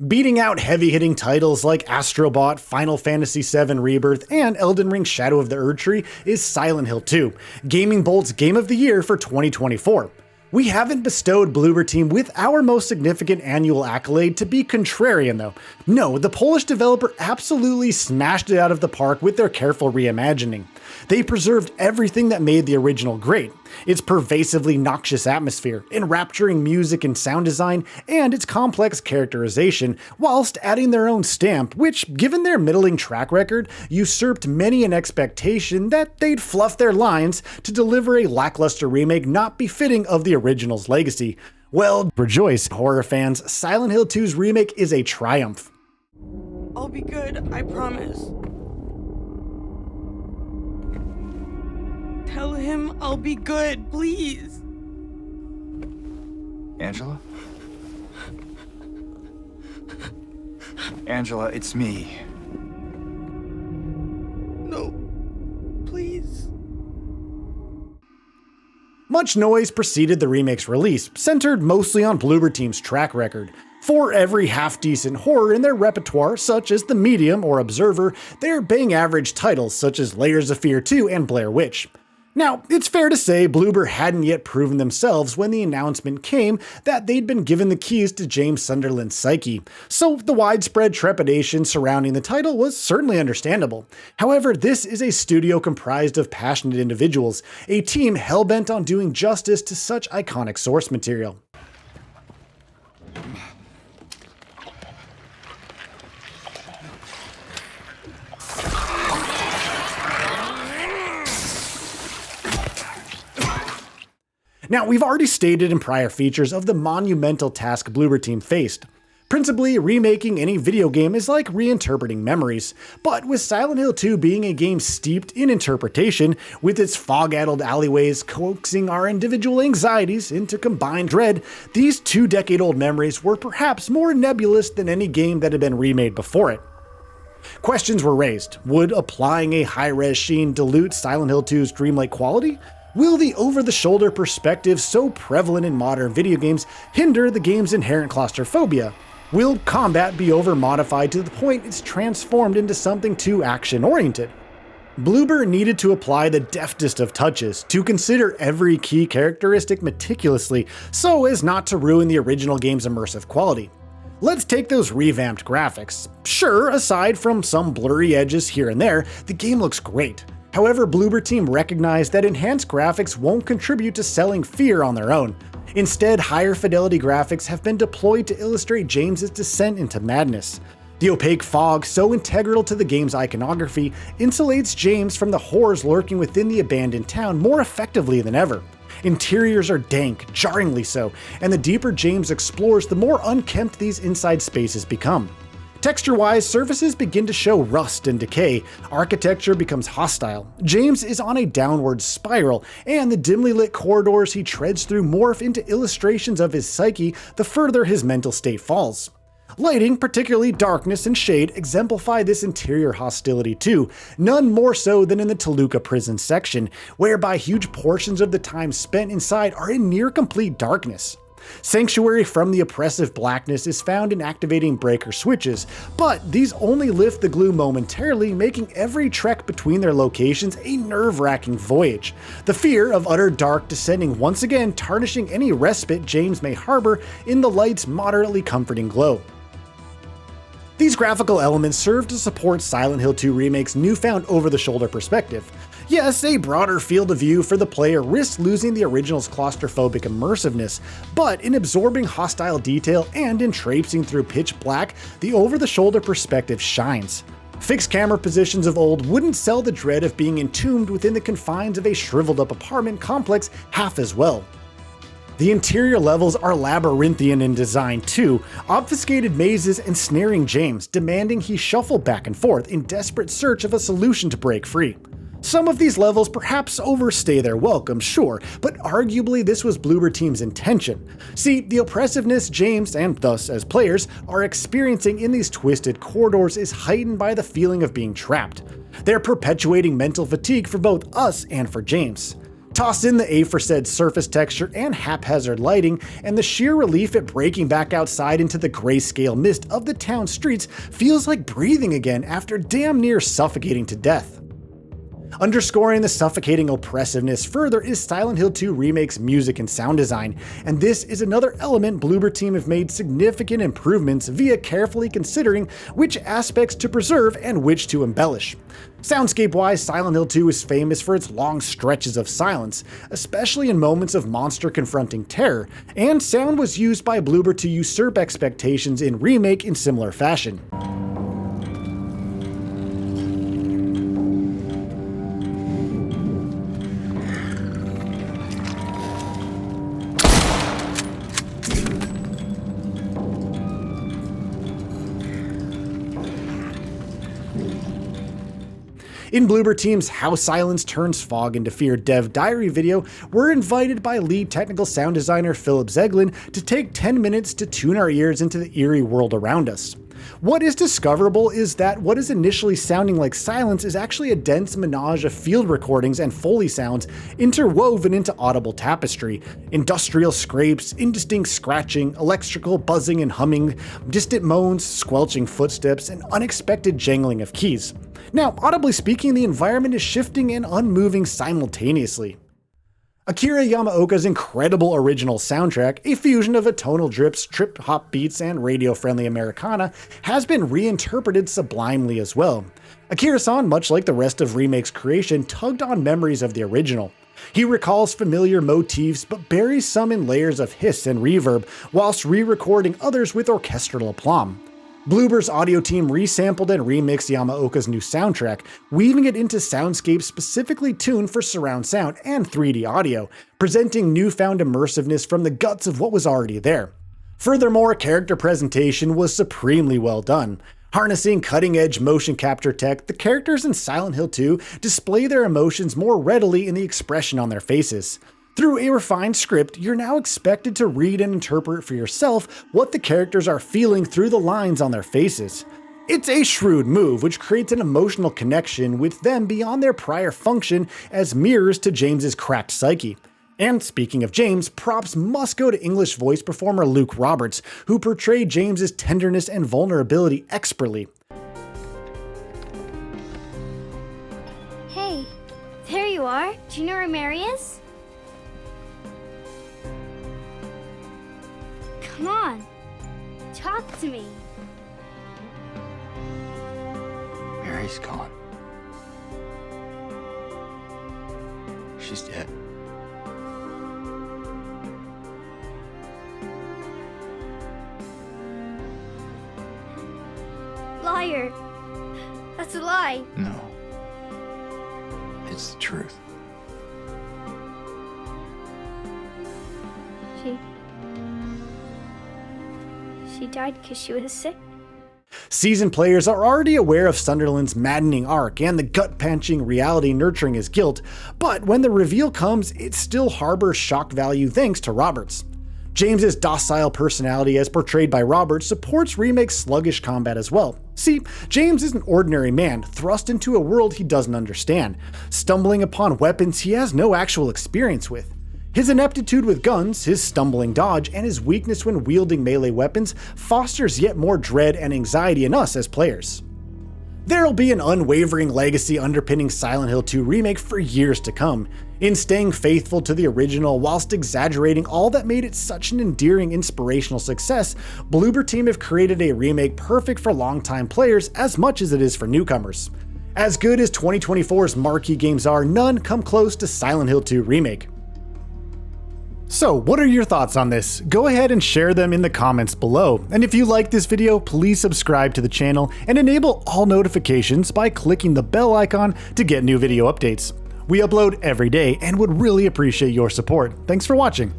Beating out heavy-hitting titles like Astro Bot, Final Fantasy VII Rebirth, and Elden Ring Shadow of the Erdtree is Silent Hill 2, GamingBolt's Game of the Year for 2024. We haven't bestowed Bloober team with our most significant annual accolade to be contrarian though. No, the Polish developer absolutely smashed it out of the park with their careful reimagining. They preserved everything that made the original great, its pervasively noxious atmosphere, enrapturing music and sound design, and its complex characterization, whilst adding their own stamp, which, given their middling track record, usurped many an expectation that they'd fluff their lines to deliver a lackluster remake not befitting of the original's legacy. Well, rejoice, horror fans, Silent Hill 2's remake is a triumph. I'll be good, I promise. Tell him I'll be good, please. Angela? Angela, it's me. No, please. Much noise preceded the remake's release, centered mostly on Bloober team's track record. For every half-decent horror in their repertoire, such as The Medium or Observer, they're bang average titles such as Layers of Fear 2 and Blair Witch. Now, it's fair to say Bloober hadn't yet proven themselves when the announcement came that they'd been given the keys to James Sunderland's psyche, so the widespread trepidation surrounding the title was certainly understandable. However, this is a studio comprised of passionate individuals, a team hell-bent on doing justice to such iconic source material. Now, we've already stated in prior features of the monumental task Bloober team faced. Principally, remaking any video game is like reinterpreting memories, but with Silent Hill 2 being a game steeped in interpretation, with its fog-addled alleyways coaxing our individual anxieties into combined dread, these 2-decade-old memories were perhaps more nebulous than any game that had been remade before it. Questions were raised. Would applying a high-res sheen dilute Silent Hill 2's dreamlike quality? Will the over-the-shoulder perspective so prevalent in modern video games hinder the game's inherent claustrophobia? Will combat be over-modified to the point it's transformed into something too action-oriented? Bloober needed to apply the deftest of touches to consider every key characteristic meticulously so as not to ruin the original game's immersive quality. Let's take those revamped graphics. Sure, aside from some blurry edges here and there, the game looks great. However, Bloober team recognized that enhanced graphics won't contribute to selling fear on their own. Instead, higher fidelity graphics have been deployed to illustrate James's descent into madness. The opaque fog, so integral to the game's iconography, insulates James from the horrors lurking within the abandoned town more effectively than ever. Interiors are dank, jarringly so, and the deeper James explores, the more unkempt these inside spaces become. Texture-wise, surfaces begin to show rust and decay, architecture becomes hostile, James is on a downward spiral, and the dimly lit corridors he treads through morph into illustrations of his psyche the further his mental state falls. Lighting, particularly darkness and shade, exemplify this interior hostility too, none more so than in the Toluca prison section, whereby huge portions of the time spent inside are in near complete darkness. Sanctuary from the oppressive blackness is found in activating breaker switches, but these only lift the glue momentarily, making every trek between their locations a nerve-wracking voyage. The fear of utter dark descending once again tarnishing any respite James may harbor in the light's moderately comforting glow. These graphical elements serve to support Silent Hill 2 Remake's newfound over-the-shoulder perspective. Yes, a broader field of view for the player risks losing the original's claustrophobic immersiveness, but in absorbing hostile detail and in traipsing through pitch black, the over-the-shoulder perspective shines. Fixed camera positions of old wouldn't sell the dread of being entombed within the confines of a shriveled-up apartment complex half as well. The interior levels are labyrinthian in design too, obfuscated mazes ensnaring James, demanding he shuffle back and forth in desperate search of a solution to break free. Some of these levels perhaps overstay their welcome, sure, but arguably this was Bloober team's intention. See, the oppressiveness James, and thus as players, are experiencing in these twisted corridors is heightened by the feeling of being trapped. They're perpetuating mental fatigue for both us and for James. Toss in the aforesaid surface texture and haphazard lighting, and the sheer relief at breaking back outside into the grayscale mist of the town streets feels like breathing again after damn near suffocating to death. Underscoring the suffocating oppressiveness further is Silent Hill 2 Remake's music and sound design, and this is another element Bloober team have made significant improvements via carefully considering which aspects to preserve and which to embellish. Soundscape-wise, Silent Hill 2 is famous for its long stretches of silence, especially in moments of monster confronting terror, and sound was used by Bloober to usurp expectations in Remake in similar fashion. In Bloober team's How Silence Turns Fog into Fear dev diary video, we're invited by lead technical sound designer Philip Zeglin to take 10 minutes to tune our ears into the eerie world around us. What is discoverable is that what is initially sounding like silence is actually a dense menage of field recordings and Foley sounds interwoven into audible tapestry. Industrial scrapes, indistinct scratching, electrical buzzing and humming, distant moans, squelching footsteps, and unexpected jangling of keys. Now, audibly speaking, the environment is shifting and unmoving simultaneously. Akira Yamaoka's incredible original soundtrack, a fusion of atonal drips, trip-hop beats, and radio-friendly Americana, has been reinterpreted sublimely as well. Akira-san, much like the rest of Remake's creation, tugged on memories of the original. He recalls familiar motifs but buries some in layers of hiss and reverb, whilst re-recording others with orchestral aplomb. Bloober's audio team resampled and remixed Yamaoka's new soundtrack, weaving it into soundscapes specifically tuned for surround sound and 3D audio, presenting newfound immersiveness from the guts of what was already there. Furthermore, character presentation was supremely well done. Harnessing cutting-edge motion capture tech, the characters in Silent Hill 2 display their emotions more readily in the expression on their faces. Through a refined script, you're now expected to read and interpret for yourself what the characters are feeling through the lines on their faces. It's a shrewd move, which creates an emotional connection with them beyond their prior function as mirrors to James's cracked psyche. And speaking of James, props must go to English voice performer Luke Roberts, who portrayed James's tenderness and vulnerability expertly. Hey, there you are. Do you know where Mary is? Come on, talk to me. Mary's gone. She's dead. Liar. That's a lie. No. It's the truth. She died because she was sick. Seasoned players are already aware of Sunderland's maddening arc and the gut-punching reality nurturing his guilt, but when the reveal comes, it still harbors shock value thanks to Roberts. James's docile personality as portrayed by Roberts supports Remake's sluggish combat as well. See, James is an ordinary man thrust into a world he doesn't understand, stumbling upon weapons he has no actual experience with. His ineptitude with guns, his stumbling dodge, and his weakness when wielding melee weapons fosters yet more dread and anxiety in us as players. There'll be an unwavering legacy underpinning Silent Hill 2 Remake for years to come, in staying faithful to the original whilst exaggerating all that made it such an endearing inspirational success. Bloober team have created a remake perfect for longtime players as much as it is for newcomers. As good as 2024's marquee games are, none come close to Silent Hill 2 Remake. So what are your thoughts on this? Go ahead and share them in the comments below. And if you like this video, please subscribe to the channel and enable all notifications by clicking the bell icon to get new video updates. We upload every day and would really appreciate your support. Thanks for watching.